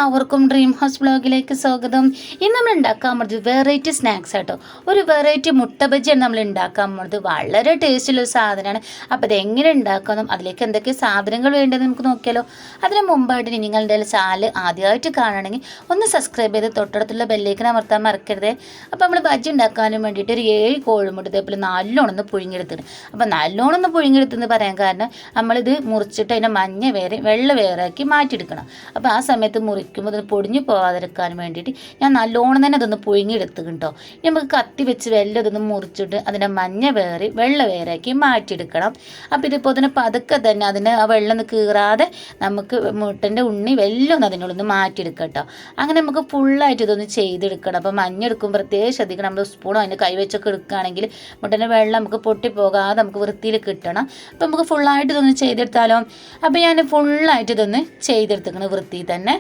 എല്ലാവർക്കും dream house വ്ളോഗിലേക്ക് സ്വാഗതം. ഇന്ന് നമ്മൾ ഉണ്ടാക്കാൻ പോകുന്നത് വെറൈറ്റി സ്നാക്സ് ആട്ടോ. ഒരു വെറൈറ്റി മുട്ട ബജിയാണ് നമ്മൾ ഉണ്ടാക്കാൻ പോകുന്നത്. വളരെ ടേസ്റ്റുള്ള ഒരു സാധനമാണ്. അപ്പോൾ അതെങ്ങനെ ഉണ്ടാക്കണം, അതിലേക്ക് എന്തൊക്കെ സാധനങ്ങൾ വേണ്ടതെന്ന് നമുക്ക് നോക്കിയാലോ. അതിന് മുമ്പായിട്ട് നിങ്ങളുടെ ചാനൽ ആദ്യമായിട്ട് കാണണമെങ്കിൽ ഒന്ന് സബ്സ്ക്രൈബ് ചെയ്ത് തൊട്ടടുത്തുള്ള ബെല്ലേക്ക് അമർത്താൻ മറക്കരുത്. അപ്പോൾ നമ്മൾ ബജി ഉണ്ടാക്കാനും വേണ്ടിയിട്ട് ഒരു 7 കോഴിമുട്ട ഇതേപോലെ നല്ലോണം പുഴുങ്ങിയെടുത്തിട്ട്, അപ്പോൾ നല്ലോണം പുഴുങ്ങിയെടുത്തെന്ന് പറയാൻ കാരണം നമ്മളിത് മുറിച്ചിട്ട് അതിൻ്റെ മഞ്ഞ വേറെ വെള്ള വേറാക്കി മാറ്റിയെടുക്കണം. അപ്പോൾ ആ സമയത്ത് മുറിക്കുമ്പോൾ അത് പൊടിഞ്ഞു പോകാതിരിക്കാൻ വേണ്ടിയിട്ട് ഞാൻ നല്ലോണം തന്നെ അതൊന്ന് പുഴുങ്ങിയെടുത്ത് കേട്ടോ. നമുക്ക് കത്തി വെച്ച് വെല്ലം ഇതൊന്ന് മുറിച്ചിട്ട് അതിൻ്റെ മഞ്ഞ വേറി വെള്ള വേറാക്കി മാറ്റിയെടുക്കണം. അപ്പോൾ ഇതിപ്പോൾ തന്നെ പതുക്കെ തന്നെ അതിന് ആ വെള്ളം ഒന്ന് കീറാതെ നമുക്ക് മുട്ടൻ്റെ ഉണ്ണി വെല്ലം ഒന്ന് അതിനുള്ളിൽ മാറ്റിയെടുക്കാം കേട്ടോ. അങ്ങനെ നമുക്ക് ഫുള്ളായിട്ട് ഇതൊന്ന് ചെയ്തെടുക്കണം. അപ്പോൾ മഞ്ഞ എടുക്കുമ്പോൾ പ്രത്യേകം ശ്രദ്ധിക്കണം. നമ്മൾ സ്പൂണോ അതിൻ്റെ കൈ വെച്ചൊക്കെ എടുക്കുകയാണെങ്കിൽ മുട്ടൻ്റെ വെള്ളം നമുക്ക് പൊട്ടിപ്പോകാതെ നമുക്ക് വൃത്തിയിൽ കിട്ടണം. അപ്പോൾ നമുക്ക് ഫുള്ളായിട്ട് ഇതൊന്ന് ചെയ്തെടുത്താലോ. അപ്പോൾ ഞാൻ ഫുള്ളായിട്ട് ഇതൊന്ന് ചെയ്തെടുത്തേക്കണം വൃത്തി തന്നെ.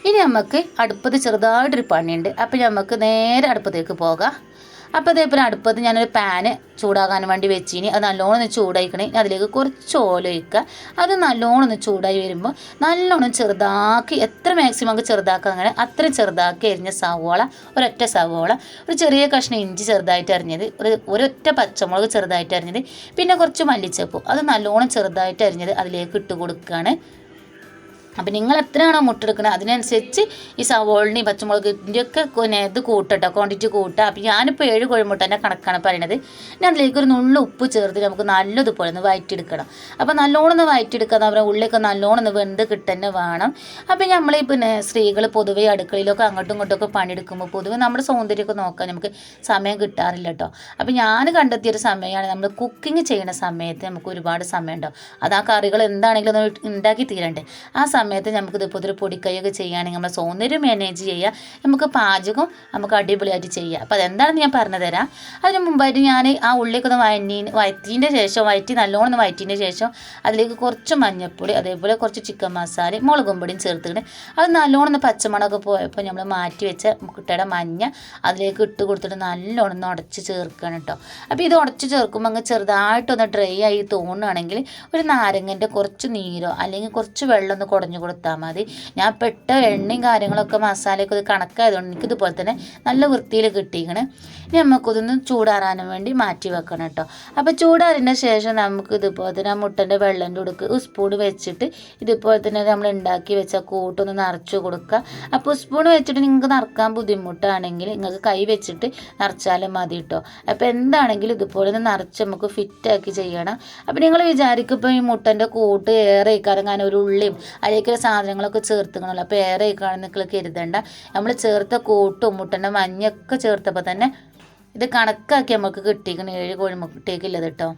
ഇനി നമുക്ക് അടുപ്പത്ത് ചെറുതായിട്ടൊരു പണിയുണ്ട്. അപ്പോൾ നമുക്ക് നേരെ അടുപ്പത്തേക്ക് പോകാം. അപ്പോൾ അതേപോലെ അടുപ്പത്ത് ഞാനൊരു പാന് ചൂടാകാൻ വേണ്ടി വെച്ചിനി. അത് നല്ലോണം ഒന്ന് ചൂടായിക്കണേ. അതിലേക്ക് കുറച്ച് ഓയിൽ ഒഴിക്കുക. അത് നല്ലോണം ഒന്ന് ചൂടായി വരുമ്പോൾ നല്ലോണം ചെറുതാക്കി, എത്ര മാക്സിമം നമുക്ക് ചെറുതാക്കുക അങ്ങനെ അത്ര ചെറുതാക്കി അരിഞ്ഞ സവോള, ഒരൊറ്റ സവോള, ഒരു ചെറിയ കഷ്ണം ഇഞ്ചി ചെറുതായിട്ട് അരിഞ്ഞത്, ഒരൊറ്റ പച്ചമുളക് ചെറുതായിട്ട് അരിഞ്ഞത്, പിന്നെ കുറച്ച് മല്ലിച്ചപ്പ് അത് നല്ലോണം ചെറുതായിട്ട് അരിഞ്ഞത് അതിലേക്ക് ഇട്ട് കൊടുക്കുകയാണ്. അപ്പം നിങ്ങൾ എത്രയാണോ മുട്ടെടുക്കുന്നത് അതിനനുസരിച്ച് ഈ സവോളിൻ്റെയും പച്ചമുളകിൻ്റെയൊക്കെ ഇത് കൂട്ടട്ടോ, ക്വാണ്ടിറ്റി കൂട്ടുക. അപ്പോൾ ഞാനിപ്പോൾ 7 കോഴിമുട്ടേൻ്റെ കണക്കാണ് പറയണത്. ഇനി അതിലേക്ക് ഒരു നുള്ളു ഉപ്പ് ചേർത്ത് നമുക്ക് നല്ലതുപോലെ ഒന്ന് വഴറ്റിയെടുക്കണം. അപ്പോൾ നല്ലോണം ഒന്ന് വഴറ്റിയെടുക്കുക. അവരുടെ ഉള്ളിലേക്ക് നല്ലോണം ഒന്ന് വെന്ത് കിട്ടുന്നെ വേണം. അപ്പോൾ നമ്മൾ പിന്നെ സ്ത്രീകൾ പൊതുവേ അടുക്കളയിലൊക്കെ അങ്ങോട്ടും ഇങ്ങോട്ടൊക്കെ പണിയെടുക്കുമ്പോൾ പൊതുവെ നമ്മുടെ സൗന്ദര്യമൊക്കെ നോക്കാൻ നമുക്ക് സമയം കിട്ടാറില്ല കേട്ടോ. അപ്പോൾ ഞാൻ കണ്ടെത്തിയൊരു സമയമാണ് നമ്മൾ കുക്കിംഗ് ചെയ്യുന്ന സമയത്ത് നമുക്ക് ഒരുപാട് സമയം ഉണ്ടാവും. അത് ആ കറികൾ എന്താണെങ്കിലും ഒന്ന് ഉണ്ടാക്കി തീരണ്ടേ. ആ സമയത്ത് നമുക്ക് ഇതുപോലെ ഒരു പൊടിക്കൈയൊക്കെ ചെയ്യുകയാണെങ്കിൽ നമ്മുടെ സൗന്ദര്യം മാനേജ് ചെയ്യുക, നമുക്ക് പാചകം നമുക്ക് അടിപൊളിയായിട്ട് ചെയ്യുക. അപ്പോൾ അതെന്താണെന്ന് ഞാൻ പറഞ്ഞു തരാം. അതിന് മുമ്പായിട്ട് ഞാൻ ആ ഉള്ളിയൊക്കെ ഒന്ന് വഴറ്റിൻ്റെ ശേഷം നല്ലോണം ഒന്ന് വഴറ്റിൻ്റെ ശേഷം അതിലേക്ക് കുറച്ച് മഞ്ഞൾപ്പൊടി, അതേപോലെ കുറച്ച് ചിക്കൻ മസാല, മുളകും പൊടിയും ചേർത്തിട്ട് അത് നല്ലോണം ഒന്ന് പച്ചമണമൊക്കെ പോയപ്പോൾ നമ്മൾ മാറ്റി വെച്ച കുട്ടിയുടെ മഞ്ഞ അതിലേക്ക് ഇട്ട് കൊടുത്തിട്ട് നല്ലോണം ഒന്ന് ഉടച്ച് ചേർക്കണം കേട്ടോ. അപ്പോൾ ഇത് ഉടച്ച് ചേർക്കുമ്പോൾ അങ്ങ് ചെറുതായിട്ടൊന്ന് ഡ്രൈ ആയി തോന്നുകയാണെങ്കിൽ ഒരു നാരങ്ങൻ്റെ കുറച്ച് നീരോ അല്ലെങ്കിൽ കുറച്ച് വെള്ളം ഒന്ന് കുടഞ്ഞു കൊടുത്താൽ മതി. ഞാൻ പെട്ട എണ്ണയും കാര്യങ്ങളൊക്കെ മസാലയൊക്കെ ഇത് കണക്കായതുകൊണ്ട് എനിക്കിതുപോലെ തന്നെ നല്ല വൃത്തിയിൽ കിട്ടിയിരിക്കണ്. ഇനി നമുക്കിതൊന്ന് ചൂടാറാനും വേണ്ടി മാറ്റി വെക്കണം കേട്ടോ. അപ്പോൾ ചൂടാറിൻ്റെ ശേഷം നമുക്ക് ഇതുപോലെ തന്നെ ആ മുട്ടൻ്റെ വെള്ളൻ്റെ ഉടുക്ക് സ്പൂൺ വെച്ചിട്ട് ഇതുപോലെ തന്നെ നമ്മൾ ഉണ്ടാക്കി വെച്ച കൂട്ടൊന്ന് നിറച്ച് കൊടുക്കുക. അപ്പോൾ സ്പൂൺ വെച്ചിട്ട് നിങ്ങൾക്ക് നിറക്കാൻ ബുദ്ധിമുട്ടാണെങ്കിൽ നിങ്ങൾക്ക് കൈ വെച്ചിട്ട് നിറച്ചാലും മതി കേട്ടോ. അപ്പോൾ എന്താണെങ്കിലും ഇതുപോലെ ഒന്ന് നിറച്ച് നമുക്ക് ഫിറ്റാക്കി ചെയ്യണം. അപ്പോൾ നിങ്ങൾ വിചാരിക്കും ഇപ്പോൾ ഈ മുട്ടൻ്റെ കൂട്ട് ഏറെ കാരണം ഒരു ഉള്ളിയും അതിലേക്ക് സാധനങ്ങളൊക്കെ ചേർത്തുക്കണമല്ലോ. അപ്പോൾ ഏറെ കാണുന്നൊക്കെ കരുതണ്ട. നമ്മൾ ചേർത്ത കൂട്ടും മുട്ടൻ്റെ മഞ്ഞൊക്കെ ചേർത്തപ്പോൾ തന്നെ ഇത് കണക്കാക്കി നമുക്ക് കിട്ടിയിരിക്കണം. 7 കോഴിമുട്ടേക്കുള്ളത് കേട്ടോ.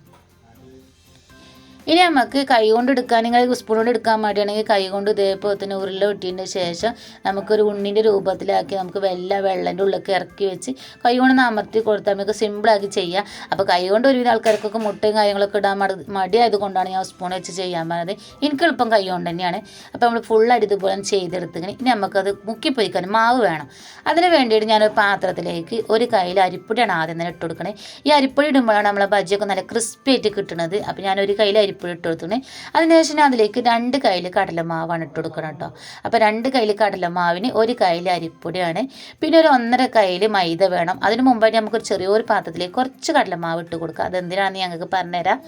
ഇനി നമുക്ക് കൈ കൊണ്ട് എടുക്കുകയാണെങ്കിൽ സ്പൂൺ കൊണ്ട് എടുക്കാൻ മടിയാണെങ്കിൽ കൈ കൊണ്ട് ഇതേപോലെ തന്നെ ഉരുള വെട്ടിയതിൻ്റെ ശേഷം നമുക്കൊരു ഉണ്ണിൻ്റെ രൂപത്തിലാക്കി നമുക്ക് വെള്ളൻ്റെ ഉള്ളിലേക്ക് ഇറക്കി വെച്ച് കൈ കൊണ്ട് അമർത്തി കൊടുത്താൽ നമുക്ക് സിമ്പിളാക്കി ചെയ്യാം. അപ്പോൾ കൈ കൊണ്ട് ഒരുവിധ ആൾക്കാർക്കൊക്കെ മുട്ടയും കാര്യങ്ങളൊക്കെ ഇടാൻ മടിയായത് കൊണ്ടാണ് ഞാൻ സ്പൂൺ വെച്ച് ചെയ്യാൻ പറഞ്ഞത്. എനിക്ക് എളുപ്പം കൈ കൊണ്ട് തന്നെയാണ്. അപ്പോൾ നമ്മൾ ഫുള്ളായിട്ട് ഇതുപോലെ ചെയ്തെടുത്തിങ്ങനെ ഇനി നമുക്കത് മുക്കിപ്പൊരിക്കാൻ മാവ് വേണം. അതിന് വേണ്ടിയിട്ട് ഞാനൊരു പാത്രത്തിലേക്ക് ഒരു കയ്യിൽ അരിപ്പൊടിയാണ് ആദ്യം തന്നെ ഇട്ട് കൊടുക്കണേ. ഈ അരിപ്പൊടി ഇടുമ്പോഴാണ് നമ്മളെ ബജിയൊക്കെ നല്ല ക്രിസ്പി ആയിട്ട് കിട്ടുന്നത്. അപ്പോൾ ഞാനൊരു കയ്യിൽ അരിപ്പൊടി ഇട്ട് കൊടുത്തേ. അതിനുശേഷം അതിലേക്ക് 2 കയ്യിൽ കടലമാവാണ് ഇട്ട് കൊടുക്കണം കേട്ടോ. അപ്പോൾ 2 കയ്യിൽ കടലമാവിന് 1 കയ്യിൽ അരിപ്പൊടിയാണ്, പിന്നെ ഒരു 1.5 കയ്യിൽ മൈദ വേണം. അതിന് മുമ്പായിട്ട് നമുക്കൊരു ചെറിയൊരു പാത്രത്തിലേക്ക് കുറച്ച് കടലമാവ് ഇട്ട് കൊടുക്കുക. അതെന്തിനാണെന്ന് ഞങ്ങൾക്ക് പറഞ്ഞുതരാം.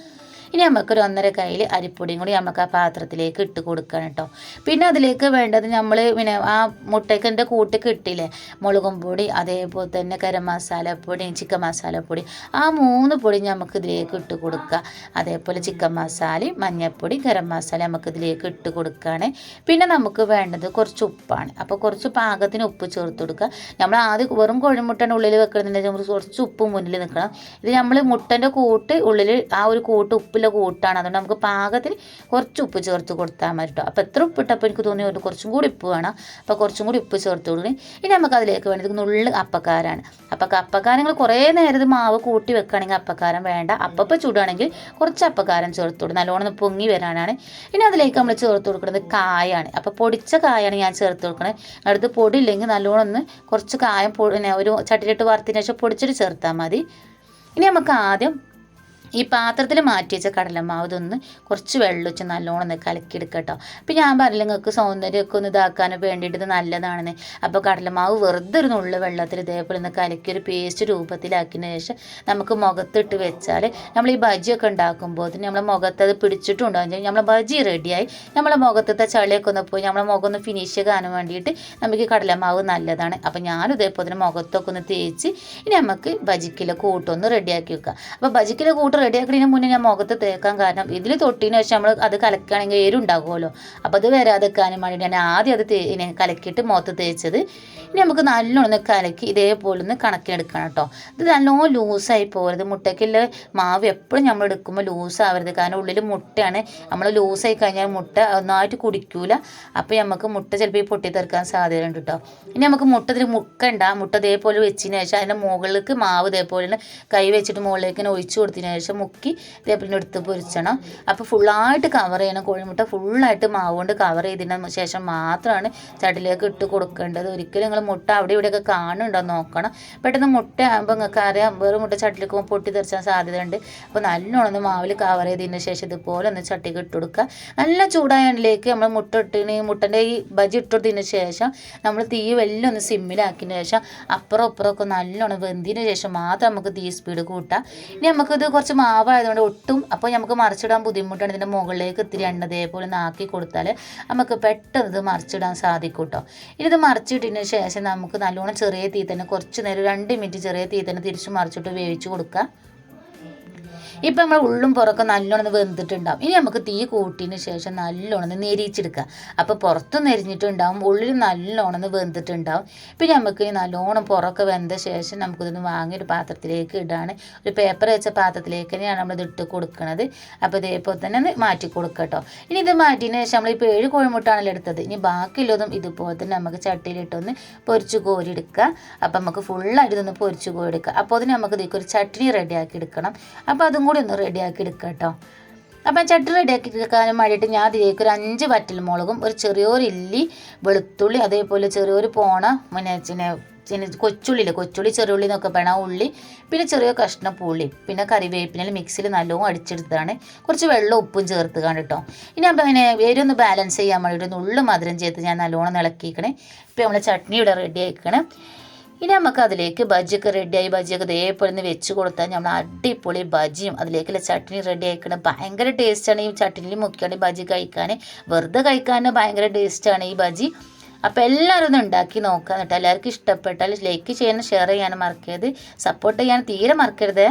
ഇനി നമുക്കൊരു 1.5 കയ്യിൽ അരിപ്പൊടിയും കൂടി നമുക്ക് ആ പാത്രത്തിലേക്ക് ഇട്ട് കൊടുക്കണം കേട്ടോ. പിന്നെ അതിലേക്ക് വേണ്ടത് നമ്മൾ പിന്നെ ആ മുട്ടയ്ക്കൻ്റെ കൂട്ടൊക്കെ ഇട്ടില്ലേ, മുളകും പൊടി, അതേപോലെ തന്നെ ഗരം മസാലപ്പൊടി, ചിക്കൻ മസാലപ്പൊടി, ആ 3 പൊടി നമുക്ക് ഇതിലേക്ക് ഇട്ട് കൊടുക്കുക. അതേപോലെ ചിക്കൻ മസാലയും മഞ്ഞൾപ്പൊടി, ഗരം മസാല നമുക്ക് ഇതിലേക്ക് ഇട്ട് കൊടുക്കുകയാണ്. പിന്നെ നമുക്ക് വേണ്ടത് കുറച്ച് ഉപ്പാണ്. അപ്പോൾ കുറച്ച് പാകത്തിന് ഉപ്പ് ചേർത്ത് കൊടുക്കുക. നമ്മൾ ആദ്യം വെറും കോഴിമുട്ടൻ്റെ ഉള്ളിൽ വെക്കണമെന്നുണ്ടെങ്കിൽ നമ്മൾ കുറച്ച് ഉപ്പ് മുന്നിൽ നിൽക്കണം. ഇത് നമ്മൾ മുട്ടൻ്റെ കൂട്ട് ഉള്ളിൽ ആ ഒരു കൂട്ട് ഉപ്പ് കൂട്ടാണ്. അതുകൊണ്ട് നമുക്ക് പാകത്തിന് കുറച്ച് ഉപ്പ് ചേർത്ത് കൊടുത്താൽ മതി കേട്ടോ. അപ്പോൾ എത്ര ഉപ്പിട്ടപ്പോൾ എനിക്ക് തോന്നി കുറച്ചും കൂടി ഉപ്പ് വേണം. അപ്പോൾ കുറച്ചും കൂടി ഉപ്പ് ചേർത്ത് കൊടുക്കണം. ഇനി നമുക്ക് അതിലേക്ക് വേണ്ടത് നുള്ളു അപ്പക്കാരാണ്. അപ്പോൾ അപ്പക്കാരം നിങ്ങൾ കുറേ നേരം മാവ് കൂട്ടി വെക്കുകയാണെങ്കിൽ അപ്പക്കാരം വേണ്ട. അപ്പം ചൂടാണെങ്കിൽ കുറച്ച് അപ്പക്കാരം ചേർത്ത് കൊടുക്കും, നല്ലോണം പൊങ്ങി വരാനാണ്. ഇനി അതിലേക്ക് നമ്മൾ ചേർത്ത് കൊടുക്കുന്നത് കായാണ്. അപ്പോൾ പൊടിച്ച കായാണ് ഞാൻ ചേർത്ത് കൊടുക്കണത്. അടുത്ത് പൊടി ഇല്ലെങ്കിൽ നല്ലോണം ഒന്ന് കുറച്ച് കായം ഒരു ചട്ടിയിലിട്ട് വറുത്തതിന് ശേഷം പൊടിച്ചിട്ട് ചേർത്താൽ മതി. ഇനി നമുക്ക് ആദ്യം ഈ പാത്രത്തിൽ മാറ്റി വെച്ച കടലമാവ് ഇതൊന്ന് കുറച്ച് വെള്ളം വെച്ച് നല്ലോണം ഒന്ന് കലക്കിയെടുക്കുക കേട്ടോ. അപ്പം ഞാൻ പറഞ്ഞില്ല നിങ്ങൾക്ക് സൗന്ദര്യമൊക്കെ ഒന്ന് ഇതാക്കാൻ വേണ്ടിയിട്ട് ഇത് നല്ലതാണെന്ന്. അപ്പോൾ കടലമാവ് വെറുതെ ഒരു നുള്ളു വെള്ളത്തിൽ ഇതേപോലെ ഒന്ന് കലക്കി ഒരു പേസ്റ്റ് രൂപത്തിലാക്കിയതിന് ശേഷം നമുക്ക് മുഖത്തിട്ട് വെച്ചാൽ നമ്മൾ ഈ ബജിയൊക്കെ ഉണ്ടാക്കുമ്പോൾ നമ്മളെ മുഖത്ത് അത് പിടിച്ചിട്ടുണ്ടാകും. നമ്മളെ ബജി റെഡിയായി. നമ്മളെ മുഖത്തത്തെ ചളിയൊക്കെ ഒന്ന് പോയി നമ്മളെ മുഖം ഒന്ന് ഫിനിഷ് ചെയ്യാൻ വേണ്ടിയിട്ട് നമുക്ക് ഈ കടലമാവ് നല്ലതാണ്. അപ്പം ഞാനും ഇതേപോലെ തന്നെ മുഖത്തൊക്കെ ഒന്ന് തേച്ച് ഇനി നമുക്ക് ബജിക്കിലെ കൂട്ടൊന്ന് റെഡിയാക്കി വെക്കാം. അപ്പോൾ ബജിക്കിലെ കൂട്ട് റെഡിയാക്കുന്നതിന് മുന്നേ ഞാൻ മുഖത്ത് തേക്കാൻ കാരണം ഇതിൽ തൊട്ടിന് ശേഷം നമ്മൾ അത് കലക്കുകയാണെങ്കിൽ എരുണ്ടാകുമല്ലോ. അപ്പോൾ അത് വരാതെക്കാനും വേണ്ടി ഞാൻ ആദ്യം അത് കലക്കിയിട്ട് മുഖത്ത് തേച്ചത്. ഇനി നമുക്ക് നല്ലോണം കലക്കി ഇതേപോലെ ഒന്ന് കണക്കിനെടുക്കണം കേട്ടോ. ഇത് നല്ലോണം ലൂസായി പോകരുത്. മുട്ടയ്ക്കുള്ള മാവ് എപ്പോഴും നമ്മൾ എടുക്കുമ്പോൾ ലൂസാവരുത്. കാരണം ഉള്ളിൽ മുട്ടയാണ്. നമ്മൾ ലൂസായി കഴിഞ്ഞാൽ മുട്ട ഒന്നായിട്ട് കുടിക്കൂല. അപ്പോൾ നമുക്ക് മുട്ട ചിലപ്പോൾ ഈ പൊട്ടിത്തെറിക്കാൻ സാധ്യതയുണ്ട് കേട്ടോ. ഇനി നമുക്ക് മുട്ട ഇതിൽ മുക്കണ്ട. മുട്ട ഇതേപോലെ വെച്ചതിന് ശേഷം അതിൻ്റെ മുകളിലേക്ക് മാവ് ഇതേപോലെ കൈ വെച്ചിട്ട് മുകളിലേക്ക് ഇങ്ങനെ ഒഴിച്ചു കൊടുത്തതിന് ശേഷം മുക്കി ഇതേപോലെ എടുത്ത് പൊരിച്ചണം. അപ്പോൾ ഫുള്ളായിട്ട് കവർ ചെയ്യണം. കോഴിമുട്ട ഫുള്ളായിട്ട് മാവ് കൊണ്ട് കവർ ചെയ്തതിന് ശേഷം മാത്രമാണ് ചട്ടിലേക്ക് ഇട്ട് കൊടുക്കേണ്ടത്. ഒരിക്കലും നിങ്ങൾ മുട്ട അവിടെ ഇവിടെയൊക്കെ കാണുന്നുണ്ടോ നോക്കണം. പെട്ടെന്ന് മുട്ട ആകുമ്പോൾ നിങ്ങൾക്ക് അറിയാം വേറെ മുട്ട ചട്ടിലേക്ക് പോകുമ്പോൾ പൊട്ടി തെറിച്ചാൻ സാധ്യതയുണ്ട്. അപ്പോൾ നല്ലോണം മാവിൽ കവർ ചെയ്തതിന് ശേഷം ഇതുപോലെ ഒന്ന് ചട്ടിക്ക് ഇട്ട് കൊടുക്കുക. നല്ല ചൂടായ എണ്ണയിലേക്ക് നമ്മൾ മുട്ടൻ്റെ ഈ ബജി ഇട്ടുകൊടുത്തതിന് ശേഷം നമ്മൾ തീ വെല്ലം ഒന്ന് സിമ്മിലാക്കിയതിന് ശേഷം അപ്പുറമൊക്കെ നല്ലോണം വെന്തതിന് ശേഷം മാത്രം നമുക്ക് തീ സ്പീഡ് കൂട്ടാം. ഇനി നമുക്കിത് കുറച്ച് മാവായതുകൊണ്ട് ഒട്ടും അപ്പോൾ നമുക്ക് മറിച്ചിടാൻ ബുദ്ധിമുട്ടാണ്. ഇതിൻ്റെ മുകളിലേക്ക് ഇത്തിരി എണ്ണ ഇതേപോലെ നാക്കി കൊടുത്താൽ നമുക്ക് പെട്ടെന്ന് ഇത് മറിച്ചിടാൻ സാധിക്കും കേട്ടോ. ഇനി ഇത് മറിച്ചിട്ടതിന് ശേഷം നമുക്ക് നല്ലോണം ചെറിയ തീ തന്നെ കുറച്ച് നേരം 2 മിനിറ്റ് ചെറിയ തീ തന്നെ തിരിച്ച് മറിച്ചിട്ട് വേവിച്ച് കൊടുക്കുക. ഇപ്പം നമ്മൾ ഉള്ളും പുറമൊക്കെ നല്ലോണം വെന്തിട്ടുണ്ടാവും. ഇനി നമുക്ക് തീ കൂട്ടിയതിന് ശേഷം നല്ലോണം നെരിച്ചെടുക്കുക. അപ്പോൾ പുറത്തും നെരിഞ്ഞിട്ടുണ്ടാവും, ഉള്ളിൽ നല്ലോണം വെന്തിട്ടുണ്ടാവും. പിന്നെ നമുക്ക് നല്ലോണം പുറമൊക്കെ വെന്ത ശേഷം നമുക്കിതൊന്ന് വാങ്ങിയൊരു പാത്രത്തിലേക്ക് ഇടാണ്. ഒരു പേപ്പർ വെച്ച പാത്രത്തിലേക്ക് തന്നെയാണ് നമ്മളിത് ഇട്ട് കൊടുക്കുന്നത്. അപ്പോൾ ഇതേപോലെ തന്നെ മാറ്റി കൊടുക്കുക കേട്ടോ. ഇനി ഇത് മാറ്റിയതിന് ശേഷം നമ്മളിപ്പോൾ 7 കോഴിമുട്ടാണല്ലോ എടുത്തത്. ഇനി ബാക്കിയുള്ളതും ഇതുപോലെ തന്നെ നമുക്ക് ചട്ടിയിലിട്ടൊന്ന് പൊരിച്ച് കോരിയെടുക്കുക. അപ്പോൾ നമുക്ക് ഫുള്ളായിട്ട് ഇതൊന്ന് പൊരിച്ച് കോരിയെടുക്കുക. അപ്പോൾ അതിന് നമുക്ക് ഇതിലേക്ക് ഒരു ചട്നി റെഡിയാക്കി എടുക്കണം. അപ്പോൾ അതും കൂടി ഒന്ന് റെഡിയാക്കി എടുക്കുക കേട്ടോ. അപ്പം ചട്ടി റെഡിയാക്കി എടുക്കാനും വേണ്ടിയിട്ട് ഞാൻ അതിലേക്ക് ഒരു 5 വറ്റൽമുളകും ഒരു ചെറിയൊരു ഇല്ലി വെളുത്തുള്ളി അതേപോലെ ചെറിയൊരു പോണ കൊച്ചുള്ളി ചെറിയുള്ളി എന്നൊക്കെ വേണം ഉള്ളി, പിന്നെ ചെറിയ കഷ്ണം പുളി, പിന്നെ കറിവേപ്പിനെല്ലാം മിക്സിയിൽ നല്ലോണം അടിച്ചെടുത്താണ്. കുറച്ച് വെള്ളം ഉപ്പും ചേർത്ത് കേട്ടോ. ഇനി അപ്പം അങ്ങനെ വേരൊന്ന് ബാലൻസ് ചെയ്യാൻ വേണ്ടിയിട്ട് നുള്ളു മധുരം ചേർത്ത് ഞാൻ നല്ലോണം ഇളക്കിക്കണേ. ഇപ്പം നമ്മളെ ചട്നി ഇവിടെ റെഡി ആയിക്കണേ. ഇനി നമുക്ക് അതിലേക്ക് ബജിയൊക്കെ റെഡിയായി ബജിയൊക്കെ ഇതേപോലെ ഒന്ന് വെച്ച് കൊടുത്താൽ നമ്മൾ അടിപൊളി ബജിയും അതിലേക്കുള്ള ചട്നി റെഡി ആയിക്കണം. ഭയങ്കര ടേസ്റ്റാണ് ഈ ചട്നിയിൽ മുക്കിയാണ് ബജി കഴിക്കാൻ. വെറുതെ കഴിക്കാൻ ഭയങ്കര ടേസ്റ്റാണ് ഈ ബജി. അപ്പോൾ എല്ലാവരും ഒന്ന് ഉണ്ടാക്കി നോക്കുക. എന്നിട്ട് എല്ലാവർക്കും ഇഷ്ടപ്പെട്ടാൽ ലൈക്ക് ചെയ്യാനും ഷെയർ ചെയ്യാനും മറക്കരുത്. സപ്പോർട്ട് ചെയ്യാൻ തീരെ മറക്കരുത്.